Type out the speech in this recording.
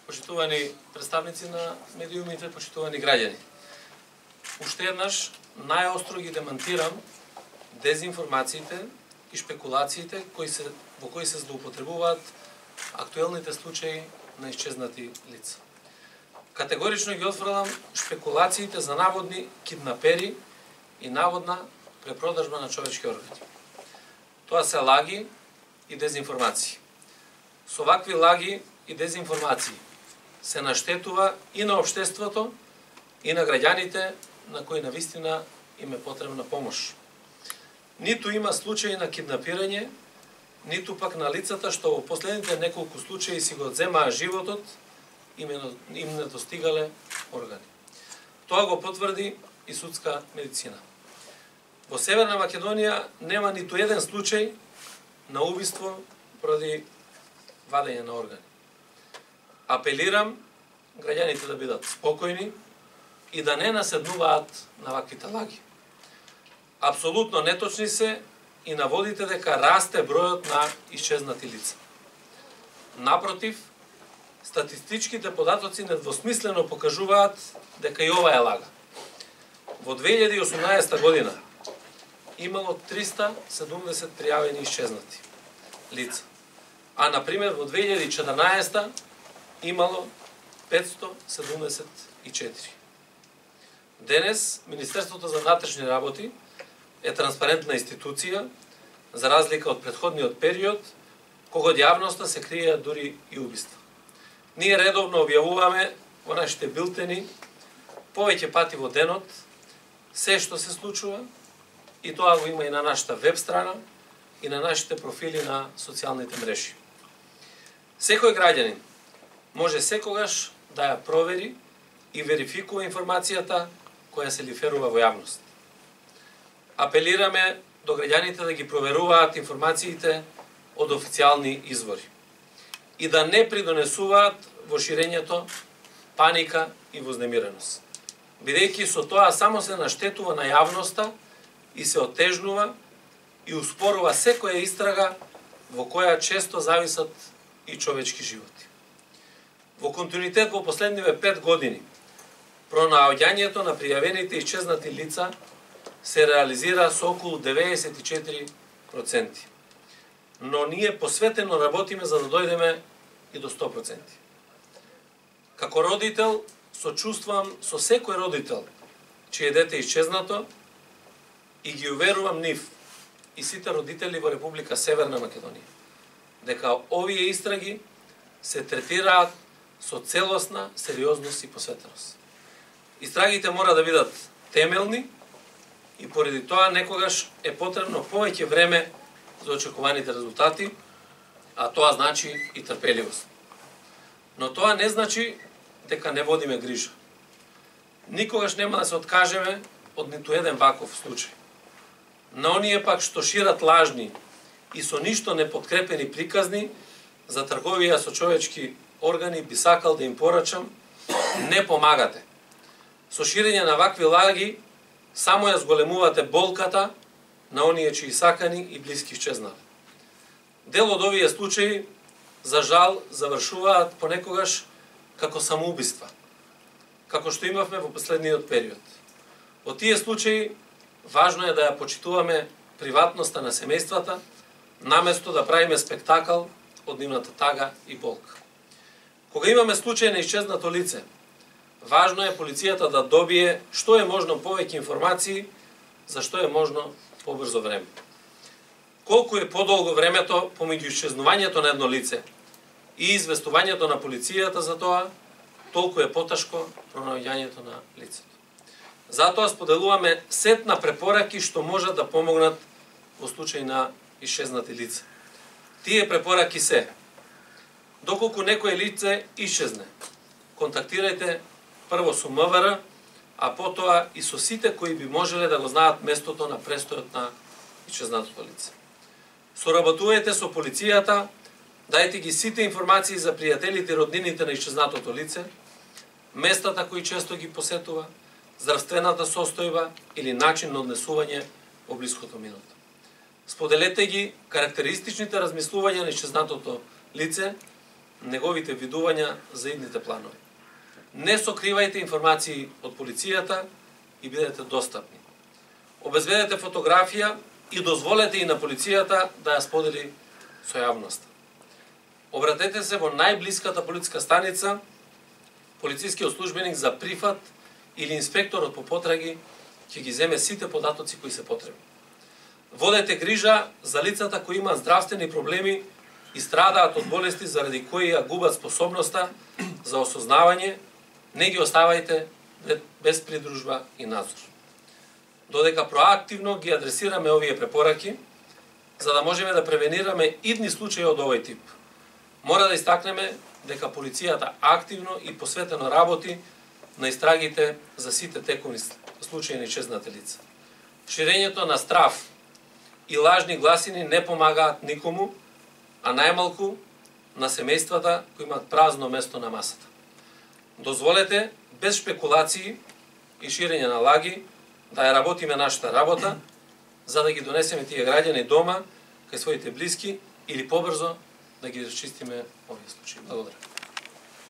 Почитувани представници на медиумите, почитувани граѓани. Уште еднаш најостро ги демантирам дезинформациите и шпекулациите во кои се злоупотребуваат актуелните случаи на исчезнати лица. Категорично ги отфрлам шпекулациите за наводни киднапери и наводна препродажба на човечки органи. Тоа се лаги и дезинформации. Со вакви лаги и дезинформации се наштетува и на општеството, и на граѓаните на кои навистина им е потребна помош. Ниту има случаи на киднапирање, ниту пак на лицата што во последните неколку случаи си го одземаа животот, им не достигале органи. Тоа го потврди и судска медицина. Во Северна Македонија нема ниту еден случај на убиство поради вадење на органи. Апелирам граѓаните да бидат спокојни и да не наседнуваат на ваквите лаги. Апсолутно неточни се и наводите дека расте бројот на исчезнати лица. Напротив, статистичките податоци недвосмислено покажуваат дека и ова е лага. Во 2018 година имало 370 пријавени исчезнати лица, а например во 2014 имало 574. Денес Министерството за внатрешни работи е транспарентна институција, за разлика од претходниот период, кога од јавноста се криеа дури и убиства. Ние редовно објавуваме во нашите билтени повеќе пати во денот се што се случува, и тоа го има и на нашата веб страна и на нашите профили на социјалните мрежи. Секој граѓанин може секогаш да ја провери и верификува информацијата која се лиферува во јавност. Апелираме до граѓаните да ги проверуваат информациите од официјални извори и да не придонесуваат во ширењето паника и вознемиреност, бидејќи со тоа само се наштетува на јавноста и се отежнува и успорува секоја истрага во која често зависат и човечки животи. Во континуитет во последниве 5 години, пронаоѓањето на пријавените исчезнати лица се реализира со околу 94%. Но ние посветено работиме за да дојдеме и до 100%. Како родител, сочувствувам со секој родител, чие дете е исчезнато, и ги уверувам нив и сите родители во Република Северна Македонија, дека овие истраги се третираат со целосна сериозност и посветеност. Истрагите мора да бидат темелни и поради тоа некогаш е потребно повеќе време за очекуваните резултати, а тоа значи и трпеливост. Но тоа не значи дека не водиме грижа. Никогаш нема да се откажеме од ниту еден ваков случај. На оние пак што шират лажни и со ништо непоткрепени приказни за трговија со човечки органи, би сакал да им порачам: не помагате. Со ширење на вакви лаги само ја зголемувате болката на оние чии сакани и блиски исчезнали. Дел од овие случаи, за жал, завршуваат понекогаш како самоубиства, како што имавме во последниот период. Од тие случаи важно е да ја почитуваме приватноста на семејствата, наместо да правиме спектакл од нивната тага и болка. Кога имаме случај на исчезнато лице, важно е полицијата да добие што е можно повеќе информации, за што е можно побрзо време. Колку е подолго времето помеѓу исчезнувањето на едно лице и известувањето на полицијата за тоа, толку е потешко пронаоѓањето на лицето. Затоа споделуваме сет на препораки што можат да помогнат во случај на исчезнати лица. Тие препораки се: доколку некое лице исчезне, контактирајте прво со МВР, а потоа и со сите кои би можеле да го знаат местото на престојот на исчезнатото лице. Соработувајте со полицијата, дајте ги сите информации за пријателите и роднините на исчезнатото лице, местата кои често ги посетува, здравствената состојба или начин на однесување во блиското минуто. Споделете ги карактеристичните размислувања на исчезнатото лице неговите видувања за идните планови. Не сокривајте информации од полицијата и бидете достапни. Обезбедете фотографија и дозволете и на полицијата да ја сподели со јавноста. Обратете се во најблиската полициска станица, полицискиот службеник за прифат или инспекторот по потраги ќе ги земе сите податоци кои се потребни. Водете грижа за лицата кои имаат здравствени проблеми и страдаат од болести заради кои ја губат способноста за осознавање, не ги оставајте без придружба и надзор. Додека проактивно ги адресираме овие препораки, за да можеме да превенираме идни случаи од овој тип, мора да истакнеме дека полицијата активно и посветено работи на истрагите за сите тековни случаи на исчезнати лица. Ширењето на страв и лажни гласини не помагаат никому, а најмалку на семејствата кои имаат празно место на масата. Дозволете, без шпекулации и ширење на лаги, да ја работиме нашата работа, за да ги донесеме тие граѓани дома, кај своите блиски, или побрзо да ги расчистиме овие случаи. Благодарам.